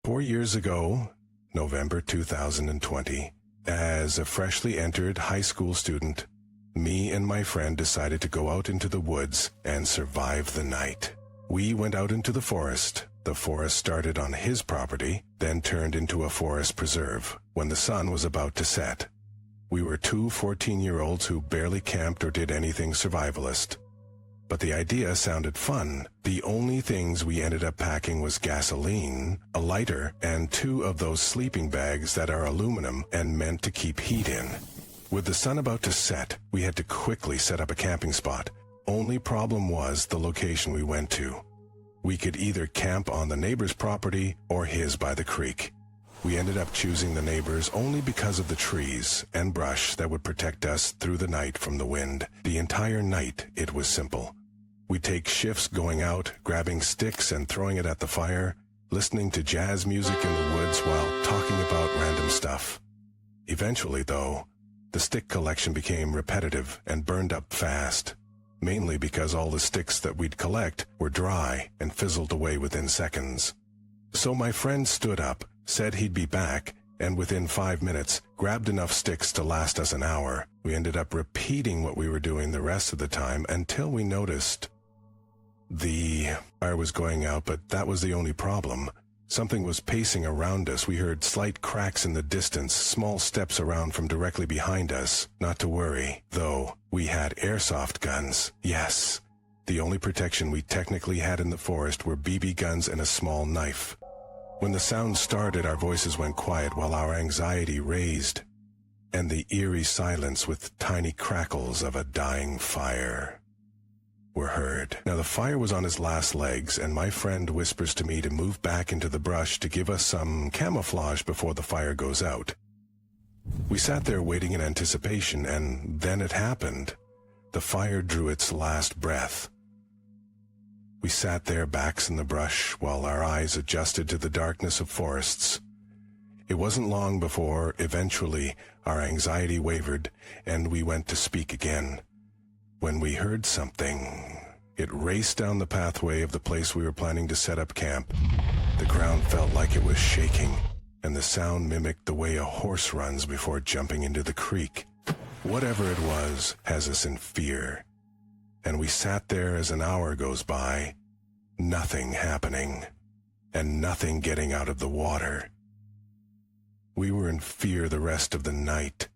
4 years ago, November 2020, as a freshly entered high school student, me and my friend decided to go out into the woods and survive the night. We went out into the forest. The forest started on his property, then turned into a forest preserve when the sun was about to set. We were two 14-year-olds who barely camped or did anything survivalist. But the idea sounded fun. The only things we ended up packing was gasoline, a lighter, and 2 of those sleeping bags that are aluminum and meant to keep heat in. With the sun about to set, we had to quickly set up a camping spot. Only problem was the location we went to. We could either camp on the neighbor's property or his by the creek. We ended up choosing the neighbor's only because of the trees and brush that would protect us through the night from the wind. The entire night, it was simple. We'd take shifts going out, grabbing sticks and throwing it at the fire, listening to jazz music in the woods while talking about random stuff. Eventually, though, the stick collection became repetitive and burned up fast, mainly because all the sticks that we'd collect were dry and fizzled away within seconds. So my friend stood up, said he'd be back, and within 5 minutes, grabbed enough sticks to last us an hour. We ended up repeating what we were doing the rest of the time until we noticed the fire was going out, but that was the only problem. Something was pacing around us. We heard slight cracks in the distance, small steps around from directly behind us. Not to worry, though, we had airsoft guns. Yes, the only protection we technically had in the forest were BB guns and a small knife. When the sound started, our voices went quiet while our anxiety raised, and the eerie silence with tiny crackles of a dying fire were heard. Now the fire was on his last legs, and my friend whispers to me to move back into the brush to give us some camouflage before the fire goes out. We sat there waiting in anticipation, and then it happened. The fire drew its last breath. We sat there, backs in the brush, while our eyes adjusted to the darkness of forests. It wasn't long before, eventually, our anxiety wavered, and we went to speak again. When we heard something, it raced down the pathway of the place we were planning to set up camp. The ground felt like it was shaking, and the sound mimicked the way a horse runs before jumping into the creek. Whatever it was has us in fear. And we sat there as an hour goes by, nothing happening, and nothing getting out of the water. We were in fear the rest of the night,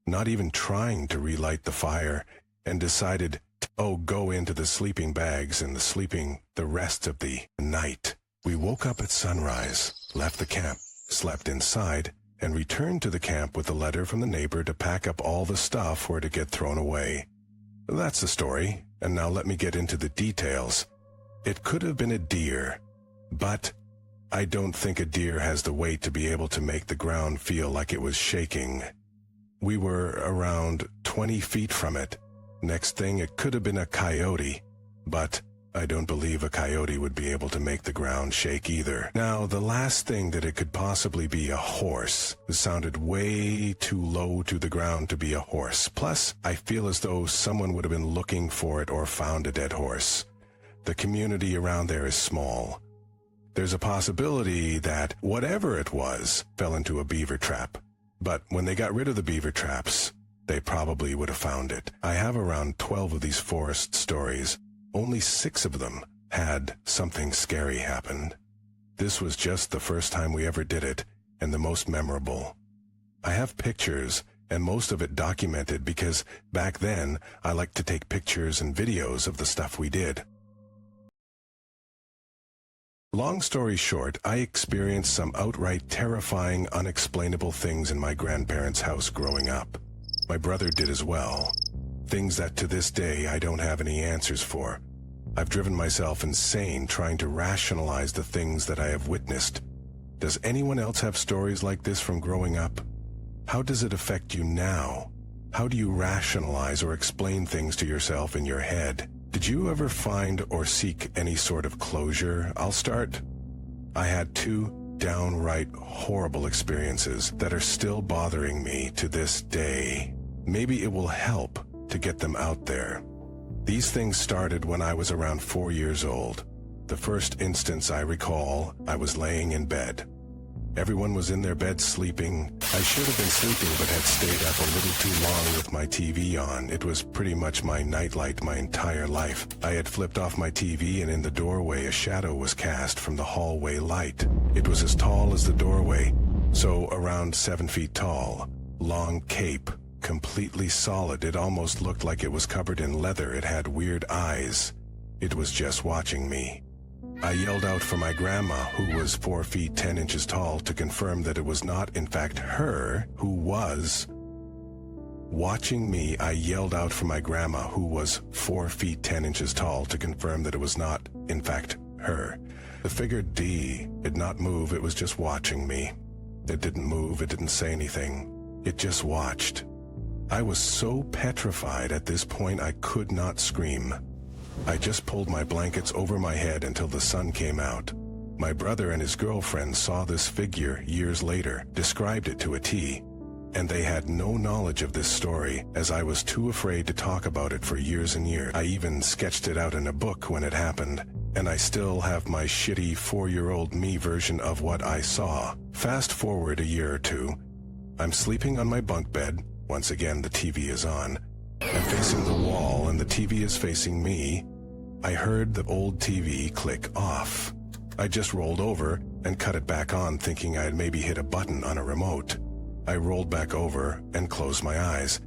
not even trying to relight the fire, and decided to go into the sleeping bags and the rest of the night. We woke up at sunrise, left the camp, slept inside, and returned to the camp with a letter from the neighbor to pack up all the stuff or to get thrown away. That's the story, and now let me get into the details. It could have been a deer, but I don't think a deer has the weight to be able to make the ground feel like it was shaking. We were around 20 feet from it. Next thing, it could have been a coyote, but I don't believe a coyote would be able to make the ground shake either. Now, the last thing that it could possibly be a horse. It sounded way too low to the ground to be a horse. Plus, I feel as though someone would have been looking for it or found a dead horse. The community around there is small. There's a possibility that whatever it was fell into a beaver trap. But when they got rid of the beaver traps, they probably would have found it. I have around 12 of these forest stories. Only 6 of them had something scary happen. This was just the first time we ever did it, and the most memorable. I have pictures, and most of it documented because back then I liked to take pictures and videos of the stuff we did. Long story short, I experienced some outright terrifying, unexplainable things in my grandparents' house growing up. My brother did as well. Things that to this day I don't have any answers for. I've driven myself insane trying to rationalize the things that I have witnessed. Does anyone else have stories like this from growing up? How does it affect you now? How do you rationalize or explain things to yourself in your head? Did you ever find or seek any sort of closure? I'll start. I had 2 downright horrible experiences that are still bothering me to this day. Maybe it will help to get them out there. These things started when I was around 4 years old. The first instance I recall, I was laying in bed. Everyone was in their beds sleeping. I should have been sleeping but had stayed up a little too long with my TV on. It was pretty much my nightlight my entire life. I had flipped off my TV, and in the doorway a shadow was cast from the hallway light. It was as tall as the doorway, so around 7 feet tall. Long cape, completely solid. It almost looked like it was covered in leather. It had weird eyes. It was just watching me. I yelled out for my grandma, who was 4 feet 10 inches tall, to confirm that it was not, in fact, her who was watching me. I yelled out for my grandma, who was 4 feet 10 inches tall, to confirm that it was not, in fact, her. The figure D did not move. It was just watching me. It didn't move. It didn't say anything. It just watched. I was so petrified at this point I could not scream. I just pulled my blankets over my head until the sun came out. My brother and his girlfriend saw this figure years later, described it to a T, and they had no knowledge of this story, as I was too afraid to talk about it for years and years. I even sketched it out in a book when it happened, and I still have my shitty 4-year-old me version of what I saw. Fast forward a year or two. I'm sleeping on my bunk bed. Once again, the TV is on. I'm facing the wall and the TV is facing me. I heard the old TV click off. I just rolled over and cut it back on, thinking I had maybe hit a button on a remote. I rolled back over and closed my eyes.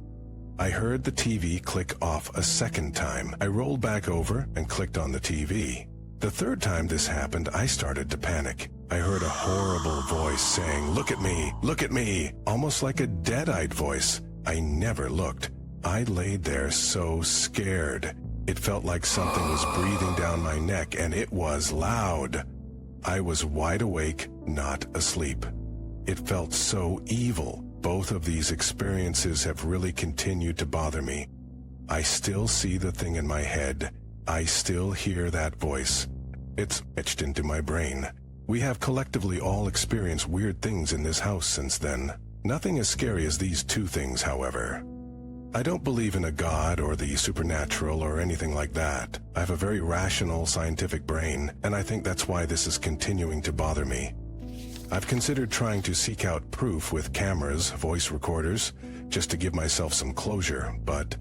I heard the TV click off a second time. I rolled back over and clicked on the TV. The third time this happened, I started to panic. I heard a horrible voice saying, "Look at me, look at me," almost like a dead-eyed voice. I never looked. I laid there so scared. It felt like something was breathing down my neck, and it was loud. I was wide awake, not asleep. It felt so evil. Both of these experiences have really continued to bother me. I still see the thing in my head. I still hear that voice. It's etched into my brain. We have collectively all experienced weird things in this house since then. Nothing as scary as these two things, however. I don't believe in a god or the supernatural or anything like that. I have a very rational, scientific brain, and I think that's why this is continuing to bother me. I've considered trying to seek out proof with cameras, voice recorders, just to give myself some closure, but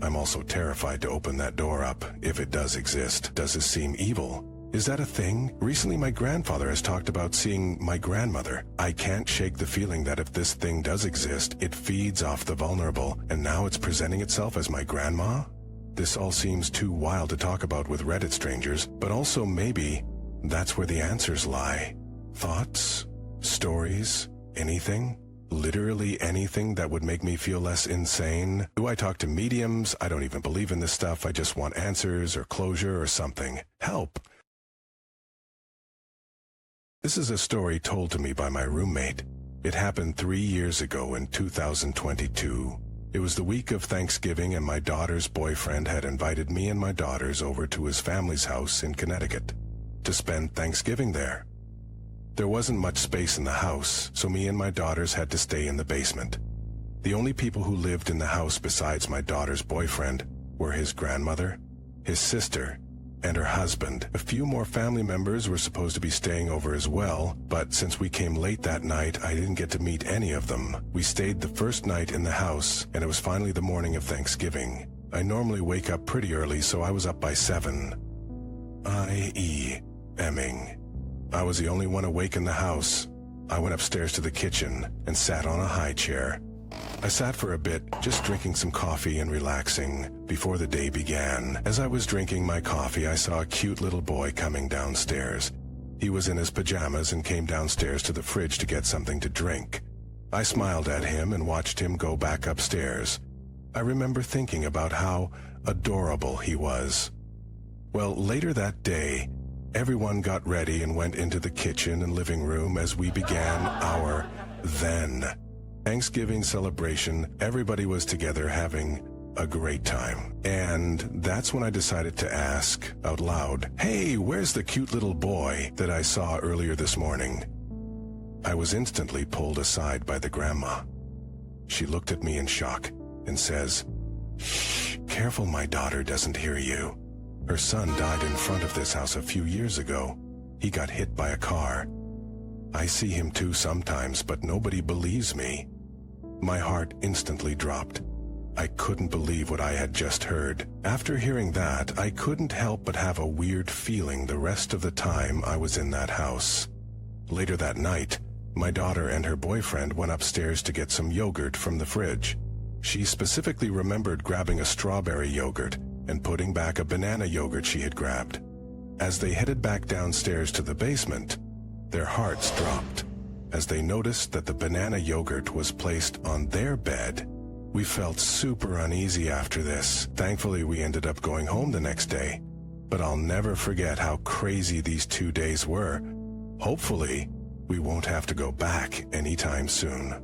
I'm also terrified to open that door up, if it does exist. Does this seem evil? Is that a thing? Recently my grandfather has talked about seeing my grandmother. I can't shake the feeling that if this thing does exist, it feeds off the vulnerable, and now it's presenting itself as my grandma? This all seems too wild to talk about with Reddit strangers, but also maybe that's where the answers lie. Thoughts? Stories? Anything? Literally anything that would make me feel less insane? Do I talk to mediums? I don't even believe in this stuff. I just want answers or closure or something. Help! This is a story told to me by my roommate. It happened 3 years ago in 2022. It was the week of Thanksgiving, and my daughter's boyfriend had invited me and my daughters over to his family's house in Connecticut to spend Thanksgiving there. There wasn't much space in the house, so me and my daughters had to stay in the basement. The only people who lived in the house besides my daughter's boyfriend were his grandmother, his sister, and her husband. A few more family members were supposed to be staying over as well, but since we came late that night, I didn't get to meet any of them. We stayed the first night in the house, and it was finally the morning of Thanksgiving. I normally wake up pretty early, so I was up by 7. Emming. I was the only one awake in the house. I went upstairs to the kitchen and sat on a high chair. I sat for a bit, just drinking some coffee and relaxing, before the day began. As I was drinking my coffee, I saw a cute little boy coming downstairs. He was in his pajamas and came downstairs to the fridge to get something to drink. I smiled at him and watched him go back upstairs. I remember thinking about how adorable he was. Well, later that day, everyone got ready and went into the kitchen and living room as we began our then Thanksgiving celebration. Everybody was together having a great time. And that's when I decided to ask out loud, "Hey, where's the cute little boy that I saw earlier this morning?" I was instantly pulled aside by the grandma. She looked at me in shock and says, "Shh, careful my daughter doesn't hear you. Her son died in front of this house a few years ago. He got hit by a car." I see him too sometimes, but nobody believes me." My heart instantly dropped. I couldn't believe what I had just heard. After hearing that, I couldn't help but have a weird feeling the rest of the time I was in that house. Later that night, my daughter and her boyfriend went upstairs to get some yogurt from the fridge. She specifically remembered grabbing a strawberry yogurt and putting back a banana yogurt she had grabbed. As they headed back downstairs to the basement, their hearts dropped as they noticed that the banana yogurt was placed on their bed. We felt super uneasy after this. Thankfully, we ended up going home the next day, but I'll never forget how crazy these 2 days were. Hopefully, we won't have to go back anytime soon.